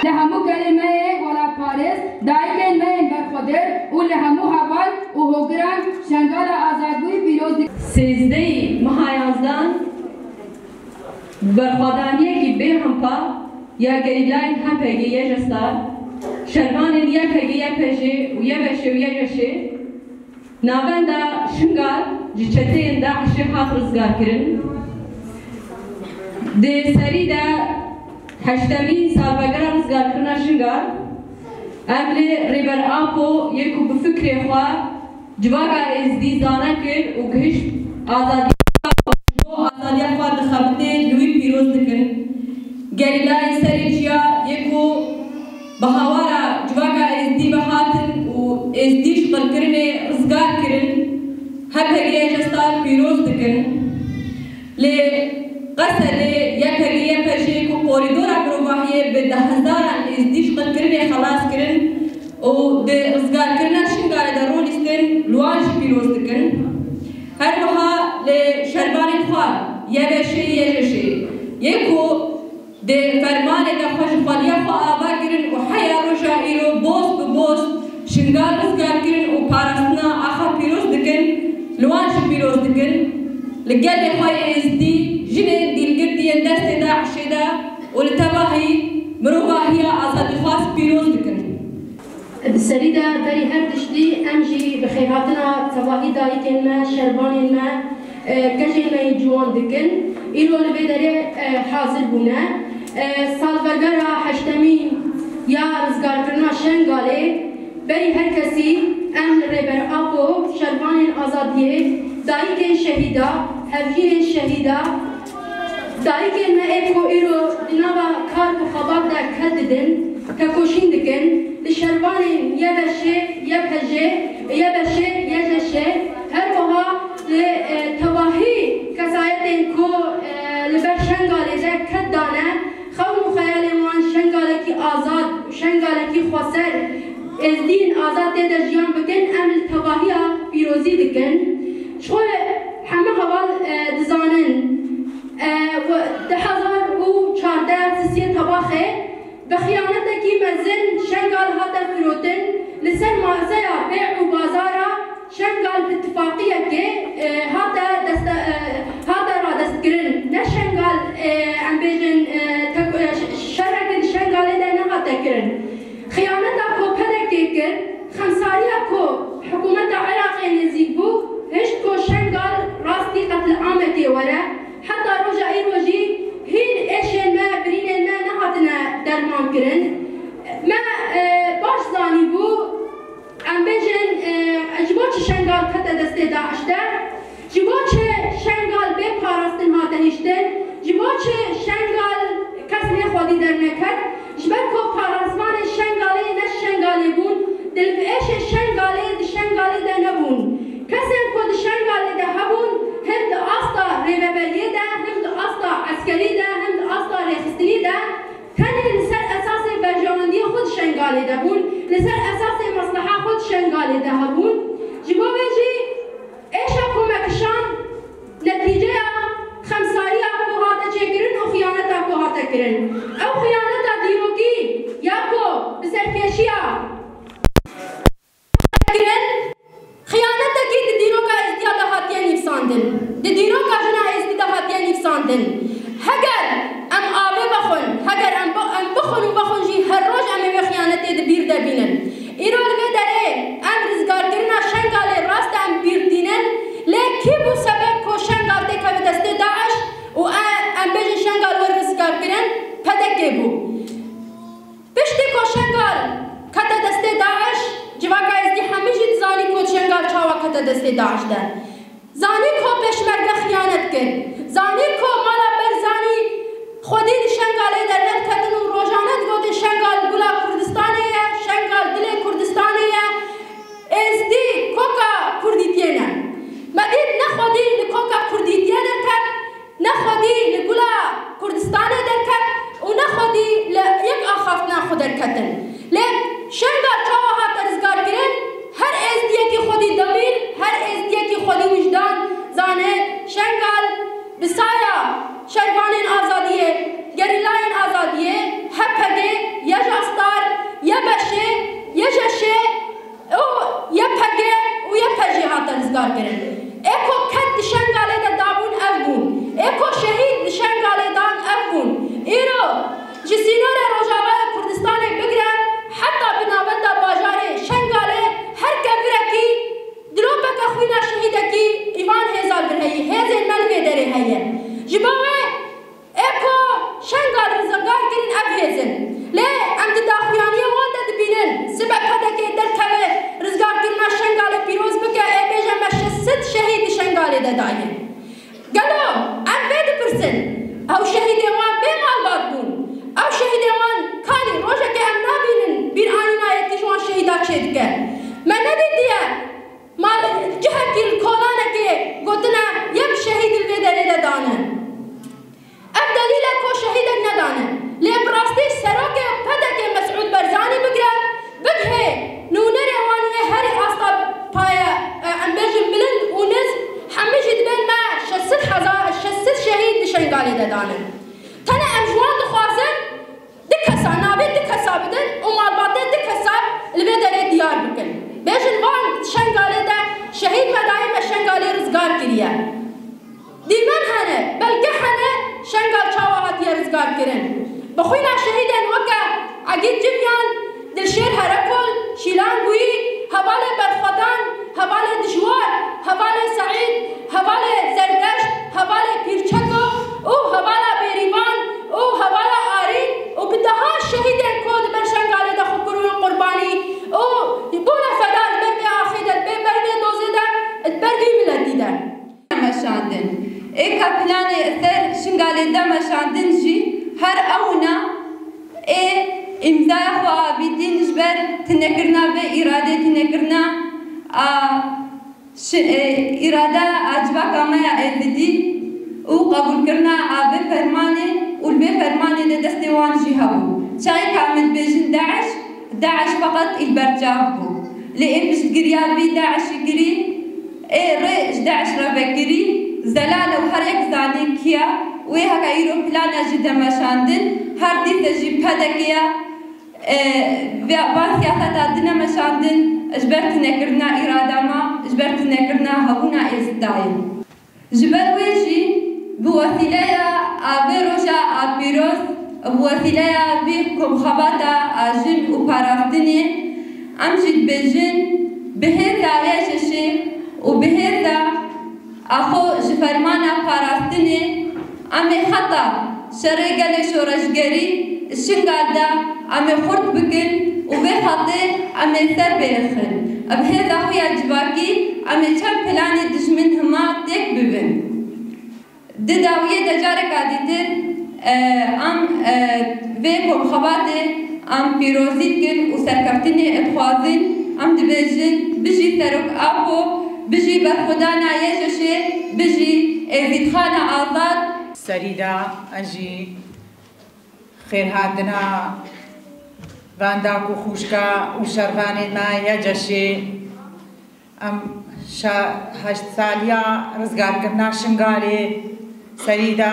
لهمو كلمة ولا باريس دايكن ما برخدر ولهمو هوال وهوغران شنغال آزادوی پیروز 13 ماه 11 برخدانیه کی به همپا یا گریلاین هم پگی یه جستار شرمان یه پگی یه پجی و یه بشه و یه جشه ناوندا شنگال جچته اندا عشق هات رزگار کرن ده سری ده هشتمی سالبگر رزگار کرنا شنگال امل ریبر آپو یکو بفکر خواه جواگا ازدی زانه کر و گهشت آزادی آزادی خواه دخبته لوی پیروز دکن گریلای سری جیا یکو بهوارا جواگا ازدی بهاتن و ازدیش قلقرنه رزگار کرن هپگیه جستار پیروز دکن لی قصد یپگیه پرشه کو قوریدورا پروواهیه به 10,000 ازدیش قلقرنه خلاص کرن و ده رزگار کرنا شنگار ده رولستن لوانش پیروز دکن هر وها لی شربان خواه یه بشه یه جشه یکو ده فرمان ده خوش خالیا خواه آبا کرن و حیا روشا ایرو بوست ببوست شنگار رزگار کرن و پارستنا آخر پیروز دکن لوانش پیروز دکن لگل خواه ازدی جنه دیلگردی دست داعشه ده و لتباهی مروباهی آزادی خواست پیروز دکن السريدة داري هردشتي أمجي بخيراتنا تواهي دايكن ما شربان ما كجي ما يجوان دكن إلو لبي داري حاضر بنا سالفرگرا حشتمين يا رزگار کرنا شنگالي بري هر كسي أم ريبر آبو شربان آزادية دايكن شهيدا هفجين شهيدا دايكن ما إبكو إلو لنابا كار بخباب دا كددن ككوشين دكن لشربان يبشه يبهجه يبشه يجشه هر وها لتواهي كسايتين كو لبر شنگاله ده كدانه خون خيال وان شنگاله كي آزاد شنگاله كي خسر ازدين آزاد ده جيان بكن امل تواهي بيروزي دكن شو همه حوال دزانن و 2014 سيسيه تباخه بخيانتك مزن شنغال هذا فروتن لسن مازايا بيع وبازارا شنغال باتفاقية كي هذا را دستگرن نه شنغال عم بيجن شرك شنغال ده نه هذا كرن خيانتك كو بدك كر خمساريا كو حكومة العراق نزيك بو هشت كو شنغال راستي قتل عامتي ورا حتى رجع يروجي هين ايشن ما برين ما نهاتنا درمان كرن ما باش زاني بو عم بيجن جبوش شنغال كتا دستي داعش در جبوش شنغال بي پاراستن هاته هشتن جبوش شنغال كسني خودي در نكر جبكو پاراسمان شنغالي نش شنغالي بون دل ايش شنغالي د شنغالي ده نبون كسن كو د شنغالي ده هبون هم د استا ريبريه ده هم د استا عسكري ده هم د استا ريخستني ده تاني لسر اساس برجمندي خود شنغالي ده بون لسر اساس مصلحه خود شنغالي ده هبون جبو بيجي ايش اكو مكشان نتيجه خمساريه اكو هاته چكرن او خيانت اكو هاته كرن او خيانت ديروكي ياكو بسركشيا كرن خيانتك دي ديروكا ازدياد هاتيان يفساندن دي ديروكا جنا ازدياد هاتيان يفساندن هگر ام آبه بخون هگر ام بخون و بخون جي هر روز ام بخيانت دي بير دبينن ایرول به داره ام رزگار کرنا شنگال راست ام بير دينن لكي بو سبب کو شنگال ده که دست داعش و ام بجن شنگال ور رزگار کرن پدک بو پشتی کو شنگال کتا دست داعش جواکا ازدی همیشه زانی کو شنگال چاوا کتا دست داعش ده زانی کو پشمرگه خیانت کن زانی کو مالا بر زانی خودی شنگاله در نت کتن و روزانت گوت شنگال بلا کردستانه یا شنگال دل کردستانه یا ازدی کوکا کردیتیه مدید نخودی لکوکا کردیتیه درکت نخودی لبلا کردستانه درکت و نخودی لیک آخافت نخود درکتن لیک شنگال چاوا ها ترزگار کرن هر ازدیه کی خودی دمیر هر ازدیه کی خودی وجدان زانه شنگال بسایا شربان آزادیه گریلاین آزادیه حقه یجا رزگار کریه دیمان هنه بلکه هنه شنگال چاوا هاتیه رزگار کرن بخوینا شهیدن وکا عگید جبیان دلشیر هرکل شیلان بوی حوال برخدان حوال دشوار حوال سعید حوال زردشت حوال پیرچکو او حوال بیریوان او حوال آرین او بدها شهیدن کود بر شنگال دا خکرون قربانی او بونا فداد برمی آخیدت برمی دوزده برگی ملدی در مشاندن ایکا پلان اثر شنگال دا مشاندن جی هر اونا امضای خواه بیدین جبر تنکرنا به اراده تنکرنا اراده عجبا کامیا ایدی او قبول کرنا آبه فرمانه والبه فرمانه لدستوان جی هبو شاي كامل بيجن داعش فقط البرجاب بو لئن بشت قريابي داعش يقري ريش داعش ربكري زلالة وحريك زاني كيا ويها كايرو بلانا جدا مشاندن هر دي تجيب هدكيا بان سياسة دنا مشاندن اجبرت نكرنا إرادة ما اجبرت نكرنا هبونا إزداين جبر ويجي بوسيلة آبي روشا آبيروس بوسيلة بكم خباتا آجن وباراستني أمجد بجن بهذا عيششي وبهذا أخو جفرمانا باراستني أمي خطا شريقة شورشگري الشنقال دا أمي خورت بكن وبخطي أمي سر بيخن بهذا خويا جباكي أمي چم پلاني دشمن هما تيك ببن دداوية دجارك عديدر ام ویکم خواته ام پیروزید کن و سرکفتنی اتخوازن ام دبیجن بجی سرک آبو بجی برخدا نایششه بجی ازید خان آزاد سریدا انجی خیر هاتنا وانداکو خوشکا و شروانی ما یجشه ام 8 سالیا رزگار کرنا شنگاله سریدا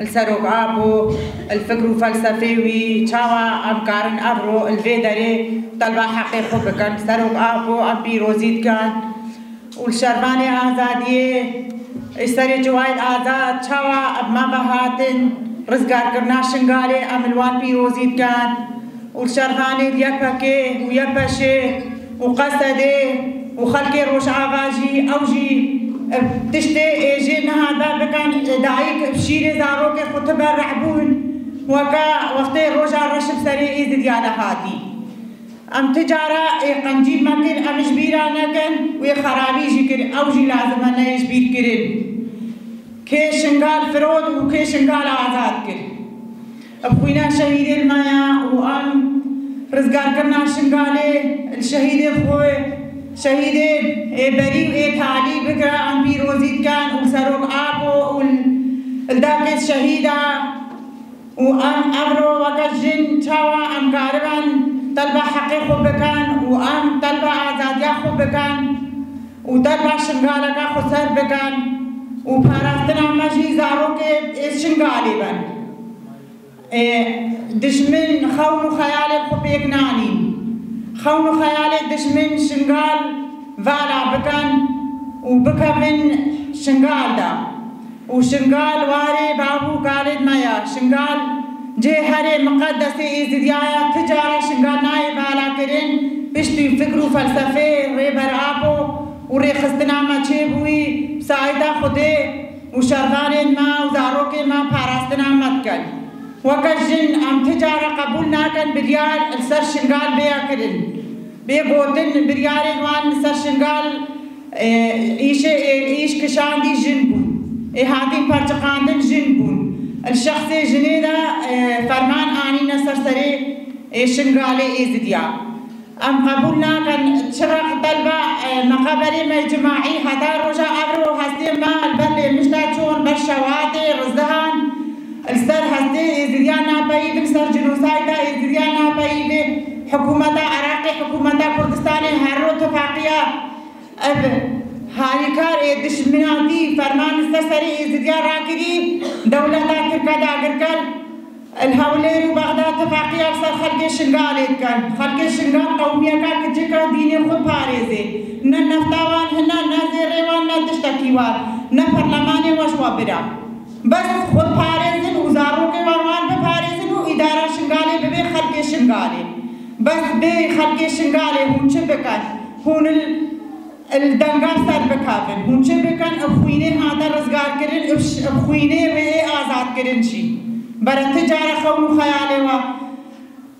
السروق آبو الفكر وفلسفي تشاوا أمكارن أبرو الفيدري طلبة حقيقة بكن سروق آبو أم بيروزيد كان والشرباني آزادية السري جوايد آزاد تشاوا أبما بهاتن رزقار كرنا شنغالي أم الوان بيروزيد كان والشرباني يبكي ويبشي وقصدي وخلقي روش عواجي أوجي تشتي اجي نهار بكان دايك بشيري زاروك خطبة رعبون وكا وقتي روجا رشب سري ايز ديانا هادي ام تجارة قنجيب مكن ام جبيرا نكن وي خرابي جكر او جي لازم انا يجبير كرن كي شنغال فرود وكي شنغال آزاد كر ابخوينا شهيد المايا وام رزقار كرنا شنغالي الشهيد الخوي شهيدين بريء تالي بكرة عن بيروزيد كان وسروق آبو والداقيت شهيدة وأم أبرو وكجن تاوا أم قاربان طلبة حقيقو بكان وأم طلبة آزادية خو بكان وطلبة شنغالة خسر بكان وباراستنا مجي زاروك شنغالي بان دشمن خون خيال الخبيك ناني خون خيالي دشمن شنغال فالا بكان وبكا من شنغال دا وشنغال واري بابو قالد مايا شنغال جي هري مقدس إزديايا تجارة شنغال ناي فالا كرين بشتي فكر وفلسفة ريبر آبو وري خستنا ما تشيبوي سايدا خدي وشرغان ما وزاروك ما باراستنا متكن وكجن ام تجارة قبولنا كان بريال السر شنغال بيا كرن بيقوتن بريال وان سر شنغال ايش كشان دي جنبون هاتي برتقاندن جنبون الشخص جنيدا فرمان اني نسر سري شنغالي ازديا ام قبولنا كان شرق طلبة مقابري ما جماعي هذا رجا ابرو هستي ما البلد مشتاتون برشواتي رزدهان السر هستي إزديانا بايد سر جنوسايدا إزديانا بايد حكومة عراقي حكومة كردستاني هرو اتفاقية هاريكار دشمناتي فرمان السرسري إزديان راكري دولة تركا داغركال الهولير وبغداد اتفاقية بسر خلق شنقالي كان خلق شنقال قومية كان كجيكا ديني خود باريزي نن نفتاوان هنا نازي ريوان ندشتكيوان نبرلماني وشوا برا بس خود باريزن وزاروكي وروان بباريزن وإدارة شنقالي ببي خلق شنقالي بس بي خلق شنقالي هون شبكان هون الدنگار سر بکافن هون شبکان افخويني هذا رزقار كرن افخويني وي آزاد كرن شي برا تجارة خونو خيالي و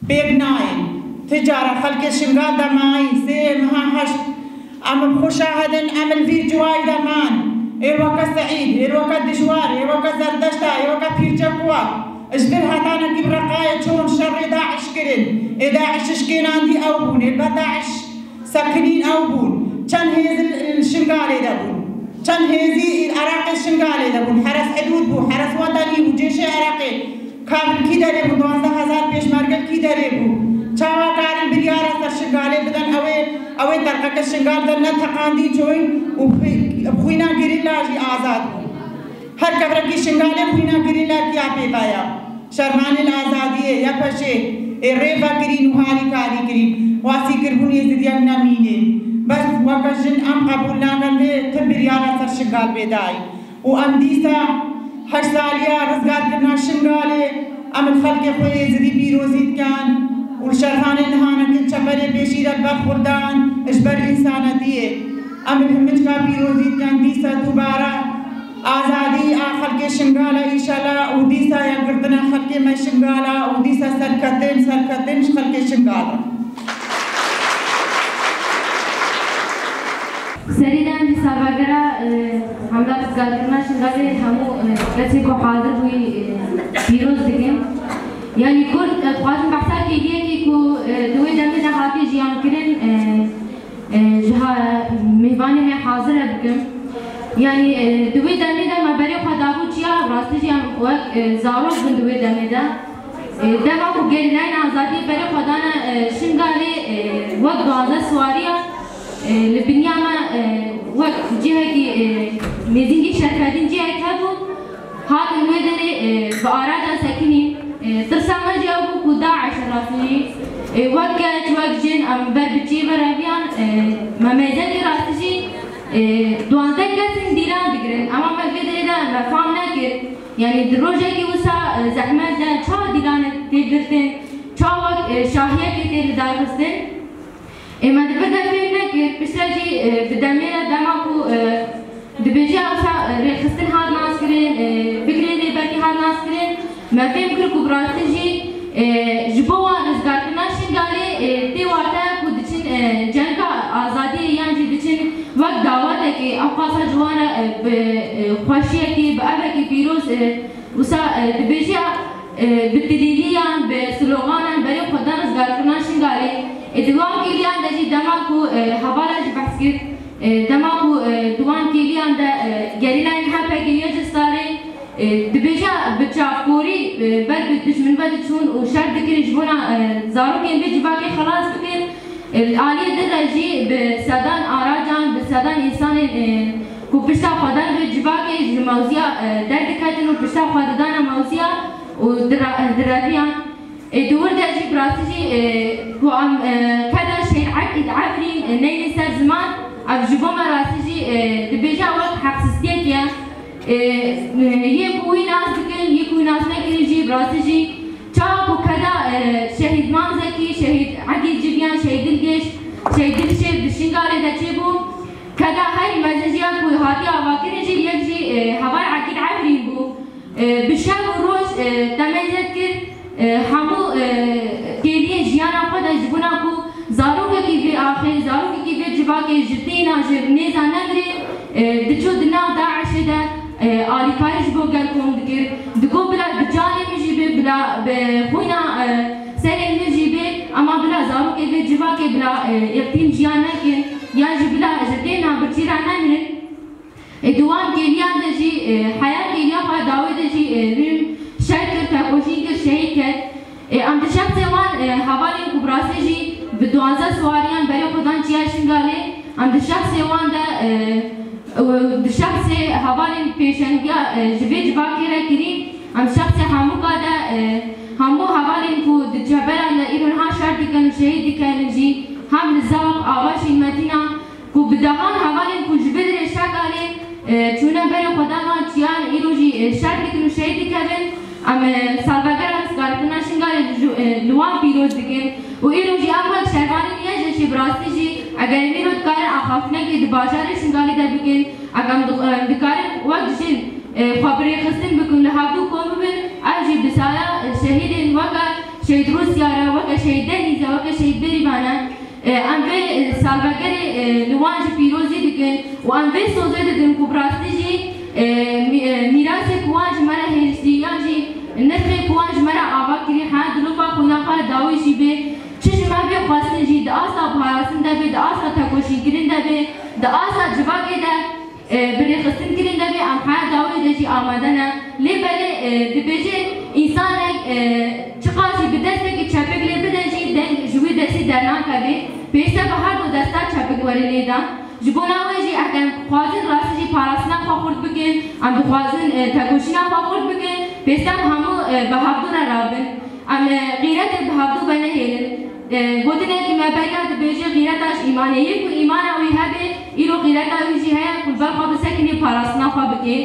بيبناين تجارة خلق شنقال دماي سيم ها هشت عم بخشاهدن عمل في جواي دمان ايوكا سعيد ايوكا دشوار ايوكا زردشتا ايوكا بيرجاكوا اجبر هاتانا كيب رقاية شون شر داعش كرن داعش اشكين عندي اوبون البا داعش ساكنين اوبون كان هيز الشنقالي دابون كان هيزي العراقي الشنقالي دابون حرس حدود بو حرس وطني بو جيش عراقي كامل كي داري بو 12,000 بيشمرگل كي داري بو چاوا كارن بريارة سر شنقالي بدن اوي ترقك الشنقال دن نتقاندي جوين وبخوينا گريلاجي آزاد بو هر كبركي شنقالي بخوينا گريلا كيا پي بايا شرمان الآزادية يا پشه ريفا كرين وهاري كاري كرين واسي كربون يزديان نمينين بس وكجن ام قبول ناغن تبريارة سر شنقال بداي وام ديسا 8 ساليا رزقار كرنا شنقالي ام الخلق خوي زدي بيروزيت كان والشرحان النهانا كل شفري بيشير البخوردان اجبر انسانتيه ام الهمج کا بيروزيت كان ديسا دوبارة آزادي خلق شنقالة ان شاء الله وديسا يقردنا خلق ما شنقالة وديسا سركتين خلق شنقالة سريدان دي سابقرا حملة بزقارنا شنغالي همو كسيكو حاضر وي بيروز دقيم يعني كل قواتم بحثا كيديه كيكو دوي دمي دا حاتي جيان كرين جها مهباني ما حاضر بكم يعني دوي دمي دا مباري خدابو جيا راستي جيان وقت زاروك بن دوي دمي دا دما كو گرنين آزادي بري خدانا شنغالي وقت دوازه سواريا لبنياما وقت جهة ميزينجي شركاتين جهة كابو هاد المدري بأرادا ساكنين ترسامة جاوبو كداعش الراسلي وقت جن أم بربتشي برابيان مميزة راسلي دوانتك كسن ديران دقرن أما مفيدري دا مفهوم ناكر يعني دروجة كي وسا زحمة دا چا ديران تقرتن چا وقت شاهية كي تير دارستن ما دبدا فينا كي بشتاجي بدمينا دماغو دبيجي أوسا رخصتن هاد ناس كرين بكرين بركي هاد ناس كرين ما فيم كركو براتجي جبوا نزغارتنا شنغالي تي واتا كودچن جنگا آزادي يانجي دچن وقت دعوات كي أوقاسا جوانا بخوشية كي بأبا كي بيروز وسا دبيجي بالدليليان بسلوغانا بري خدان نزغارتنا شنغالي دوام كيليان دا جي دماغو حوالا جي بحث كر دماغو دوام كيليان دا گريلاين حبا كي يجستاري دبيجا بتشافكوري بل بدشمن بدشون وشار دكر جبونا زاروكين بيجي باقي خلاص بكر الآلية درجي بسادان آراجان بسادان إنسان كو بشتا خدان بيجي باقي موزيا دردكاتن وبشتا خدانا موزيا ودرافيان دور درجي براسجي كو ام كذا شيء عقد عفرين نيل سر زمان افجبوما راسجي دبيجا وقت حقسستيكيا يكوي ناس بكن يكوي ناس نكري جي براسجي چاكو كذا شهيد مانزكي شهيد عقد جبيان شهيد الجيش شهيد الشيب بالشنغالي دا تشيبو كذا هاي مزجيا كو هاتي اواكر جي يجي هواي عقد عفرين بو بشام وروش تميزت كر همو كيليه جيانا خدا جبونا كو زاروكا كي في آخر زاروكا كي في جباكي جبتينا جبنيزا نمري دچو دنا داعش دا آلي كارش بو قلقون دكر دكو بلا بجاني مجيبه بلا بخوينا سرين مجيبه اما بلا زاروكا في جباكي بلا يقتين جيانا كن ياجي بلا جبتينا برچيرا نمري دوام كيليان دا جي حياة كيليا خوا داوي دا جي شركة تاكوشين كر شهيد كر ام دشخص وان حوالين كبراسي جي بدوانزا سواريان بري خدان چيا شنغالي ام دشخص وان دا دشخص حوالين پیشنگیا جبه جباكي را كري ام شخص حموكا دا همو حوالين کو دجبرا لإيرون ها شرط كانوا شهيد كانوا جي هم الزاق آواش المدينة کو بدهان حوالين کو جبدر شغالي چونه بره خدا ما چیان ایروجی شرط كانوا شهيد كابن ام سالفاگرا سكارتنا شنگال لوان پیروز دکن و ایروجی اول شهرانی نیه جشی براستی جی اگر میرود کار آخافنه که دباجار شنگالی در بکن اگم دکار وقت جن خبری خستن بکن لحابدو کوم ببن اجی بسایا شهید وقت شهید روسیا را وقت شهید دنیزا وقت شهید بریبانه ام به سالفاگر لوان جی پیروزی دکن و ام به سوزه دکن کبراستی جی میراث کوانج مرا هیچدیا جی نرخ کوانج مرا آبا کری ها دلوبا خوناقا داوی جی به چشم به خواستن جی دعاسا بحراسن دبی دعاسا تکوشی گرین دبی دعاسا جواگی ده بری خستن گرین دبی ام ها داوی ده جی آمدنه لی بله دبیجی انسان چقاسی بدسته که چپک لی بده جی دن جوی دستی درنان کبی پیشتا به هر دو دستا چپک ولی لیدن جبونا وجی اگر خوازن راستی جی پاراسنا خورد بکن ام خوازن تکوشینا خورد بکن پیستم همو بهابدو رابن ام غیرت بهابدو بنه هیلن گوتنه که مبریا دبیجی غیرتاش ایمانه یک ایمان اوی هبه ایرو غیرت اوی جی هیا کل بر خواب سکنی پاراسنا خواب بکن